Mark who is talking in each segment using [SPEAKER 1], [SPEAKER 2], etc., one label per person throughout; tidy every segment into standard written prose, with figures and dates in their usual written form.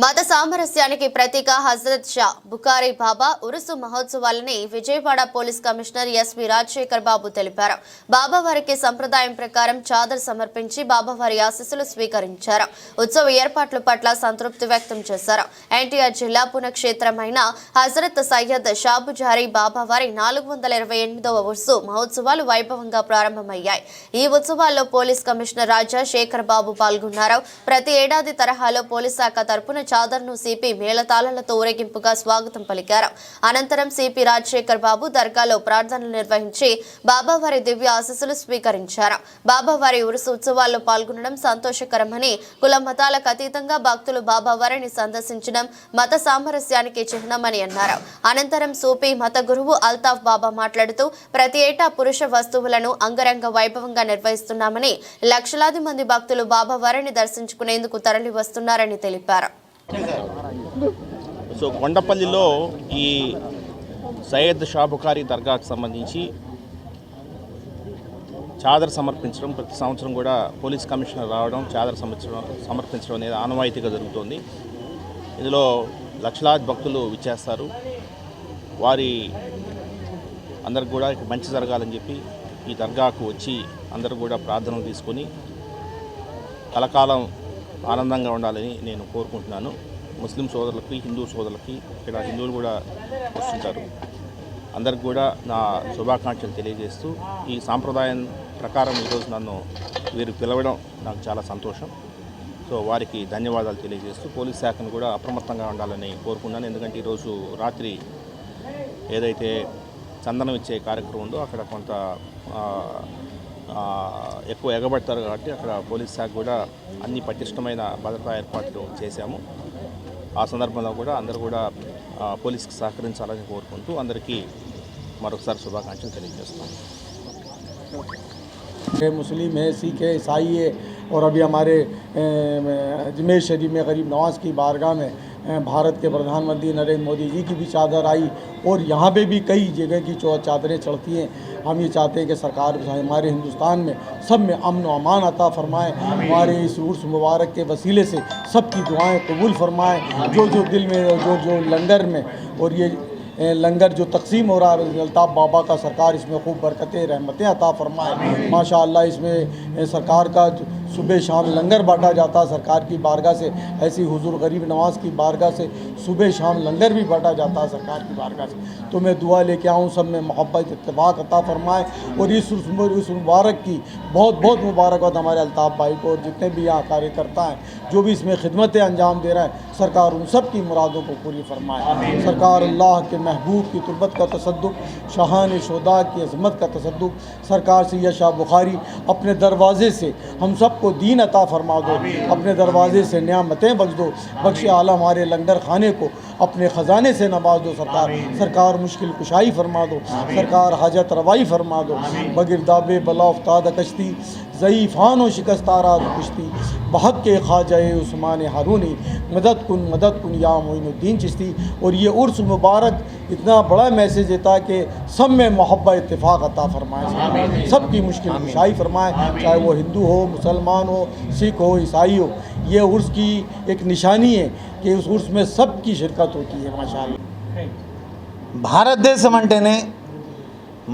[SPEAKER 1] మత సామరస్యానికి ప్రతీక హజరత్ షా బుఖారీ బాబా ఉరుసు మహోత్సవాలని Vijayawada police commissioner SV Rajasekhar Babu తెలిపారు. బాబావారికి సంప్రదాయం ప్రకారం చాదర్ సమర్పించి బాబావారి ఆశీస్సులు స్వీకరించారు. ఉత్సవ ఏర్పాట్ల పట్ల సంతృప్తి వ్యక్తం చేశారు. ఎన్టీఆర్ జిల్లా పుణ్యక్షేత్రమైన హజరత్ సయ్యద్ షాబుజారీ బాబావారి 428వ ఉర్సు మహోత్సవాలు వైభవంగా ప్రారంభమయ్యాయి. ఈ ఉత్సవాల్లో పోలీస్ కమిషనర్ రాజశేఖర్ బాబు పాల్గొన్నారు. ప్రతి ఏడాది తరహాలో పోలీస్ శాఖ తరపున చాదర్ను సిపి మేళతాళాలతో ఊరేగింపుగా స్వాగతం పలికారు. అనంతరం సిపి రాజశేఖర్ బాబు దర్గాలో ప్రార్థనలు నిర్వహించి బాబావారి దివ్య ఆశీస్సులు స్వీకరించారు. బాబావారి ఉరుసు ఉత్సవాల్లో పాల్గొనడం సంతోషకరమని, కుల మతాలకు అతీతంగా భక్తులు బాబావారిని సందర్శించడం మత సామరస్యానికి చిహ్నమని అన్నారు. అనంతరం సూఫీ మత గురువు అల్తాఫ్ బాబా మాట్లాడుతూ ప్రతి ఏటా పురుష వస్తువులను అంగరంగ వైభవంగా నిర్వహిస్తున్నామని, లక్షలాది మంది భక్తులు బాబావారిని దర్శించుకునేందుకు తరలి వస్తున్నారని తెలిపారు.
[SPEAKER 2] సో కొండపల్లిలో ఈ సయ్యద్ షా బుఖారీ దర్గాకు సంబంధించి చాదర్ సమర్పించడం ప్రతి సంవత్సరం కూడా పోలీస్ కమిషనర్ రావడం చాదర్ సమర్పించడం అనేది ఆనవాయితీగా జరుగుతుంది. ఇందులో లక్షలాది భక్తులు విచ్చేస్తారు. వారి అందరికి కూడా మంచి జరగాలని చెప్పి ఈ దర్గాకు వచ్చి అందరూ కూడా ప్రార్థనలు తీసుకొని కలకాలం ఆనందంగా ఉండాలని నేను కోరుకుంటున్నాను. ముస్లిం సోదరులకి, హిందూ సోదరులకి, ఇక్కడ హిందువులు కూడా వస్తుంటారు, అందరికి కూడా నా శుభాకాంక్షలు తెలియజేస్తూ ఈ సాంప్రదాయం ప్రకారం ఈరోజు నన్ను వీరు పిలవడం నాకు చాలా సంతోషం. సో వారికి ధన్యవాదాలు తెలియజేస్తూ పోలీస్ శాఖను కూడా అప్రమత్తంగా ఉండాలని కోరుకున్నాను. ఎందుకంటే ఈరోజు రాత్రి ఏదైతే చందనం ఇచ్చే కార్యక్రమం ఉందో అక్కడ కొంత ఎక్కువ ఎగబడతారు కాబట్టి అక్కడ పోలీస్ శాఖ కూడా అన్ని పటిష్టమైన భద్రతా ఏర్పాట్లు చేశాము. ఆ సందర్భంలో కూడా అందరూ కూడా పోలీస్కి సహకరించాలని కోరుకుంటూ అందరికీ మరొకసారి శుభాకాంక్షలు తెలియజేస్తాము.
[SPEAKER 3] मुस्लिम है, सिख है, ईसाई है और अभी हमारे अजमेर शरीफ में गरीब नवाज़ की बारगाह में भारत के प्रधानमंत्री नरेंद्र मोदी जी की भी चादर आई और यहाँ पे भी कई जगह की चादरें चढ़ती हैं। हम ये चाहते हैं कि सरकार हमारे हिंदुस्तान में सब में अमन व अमान अता फरमाए, हमारे इस उर्स मुबारक के वसीले से सबकी दुआएं कबूल फरमाए। जो जो दिल में जो लंगर में और ये लंगर जो तकसीम हो रहा है अल्ताफ़ बाबा का, सरकार इसमें खूब बरकतें रहमतें अता फरमाए। माशाअल्लाह इसमें सरकार का सुबह शाम लंगर बांटा जाता है सरकार की बारगाह से, ऐसी हुजूर गरीब नवाज़ की बारगाह से सुबह शाम लंगर भी बांटा जाता है सरकार की बारगाह से। तो मैं दुआ लेके आऊँ सब में मोहब्बत इत्तेफाक अता फरमाए और इस मुबारक की बहुत बहुत मुबारकबाद हमारे अल्ताफ़ भाई को और जितने भी यहाँ कार्यकर्ता हैं जो भी इसमें खिदमतें अंजाम दे रहे हैं, सरकार उन सब की मुरादों को पूरी फरमाए। सरकार अल्लाह के महबूब की तुर्बत का तसद्दुक, शाहान शोदा की अज़मत का तसद्दुक, सरकार सैयद शाह बुखारी अपने दरवाज़े से हम सब को दीन अता फरमा दो, अपने दरवाज़े से नियामतें बख्श दो, बख्श आला हमारे लंगर खाने को अपने ख़जाने से नवाज दो। सरकार मुश्किल कुशाई फरमा दो, सरकार हाजत रवाई फरमा दो। बगिरदाबे बला उफ्ताद कश्ती ज़ईफ़ान व शिकस्तारा कुश्ती बहक के ख्वाजा उस्मान हारूनी मदद कुन या मोइनुद्दीन चिश्ती। और ये उर्स मुबारक इतना बड़ा मैसेज देता है कि सब में मोहब्बत इत्तेफाक अता फरमाए, सब की मुश्किल कुशाई फरमाए, चाहे वो हिंदू हो, मुसलमान हो, सिख हो, ईसाई हो। ये उर्स की एक निशानी है कि उस उर्स में सब की शिरकत होती है माशाअल्लाह।
[SPEAKER 4] భారతదేశం అంటేనే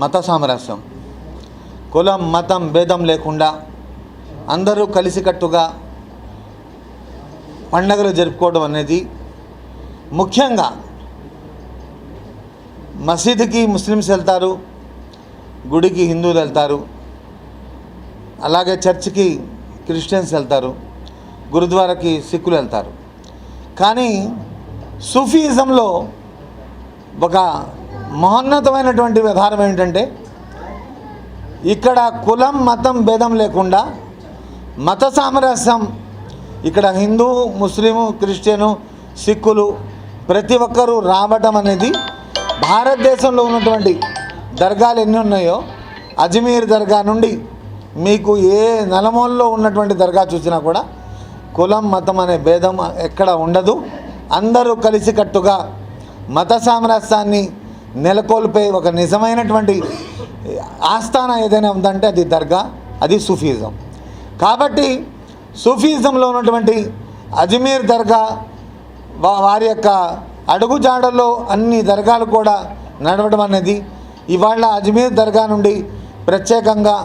[SPEAKER 4] మత సామరస్యం, కులం మతం భేదం లేకుండా అందరూ కలిసికట్టుగా పండగలు జరుపుకోవడం అనేది, ముఖ్యంగా మసీదుకి ముస్లిమ్స్ వెళ్తారు, గుడికి హిందువులు వెళ్తారు, అలాగే చర్చికి క్రిస్టియన్స్ వెళ్తారు, గురుద్వారాకి సిక్కులు వెళ్తారు. కానీ సూఫీయిజంలో ఒక మహోన్నతమైనటువంటి విధానం ఏంటంటే ఇక్కడ కులం మతం భేదం లేకుండా మత సామరస్యం, ఇక్కడ హిందూ ముస్లిము క్రిస్టియను సిక్కులు ప్రతి ఒక్కరూ రావటం అనేది భారతదేశంలో ఉన్నటువంటి దర్గాలు ఎన్ని ఉన్నాయో అజ్మీర్ దర్గా నుండి మీకు ఏ నలమూలలో ఉన్నటువంటి దర్గా చూసినా కూడా కులం మతం అనే భేదం ఎక్కడ ఉండదు. అందరూ కలిసికట్టుగా మత సామరస్యాన్ని నెలకొల్పే ఒక నిజమైనటువంటి ఆస్థాన ఏదైనా ఉందంటే అది దర్గా, అది సూఫీజం. కాబట్టి సూఫీజంలో ఉన్నటువంటి అజ్మీర్ దర్గా వారి యొక్క అడుగుజాడల్లో అన్ని దర్గాలు కూడా నడవడం అనేది ఇవాళ అజ్మీర్ దర్గా నుండి ప్రత్యేకంగా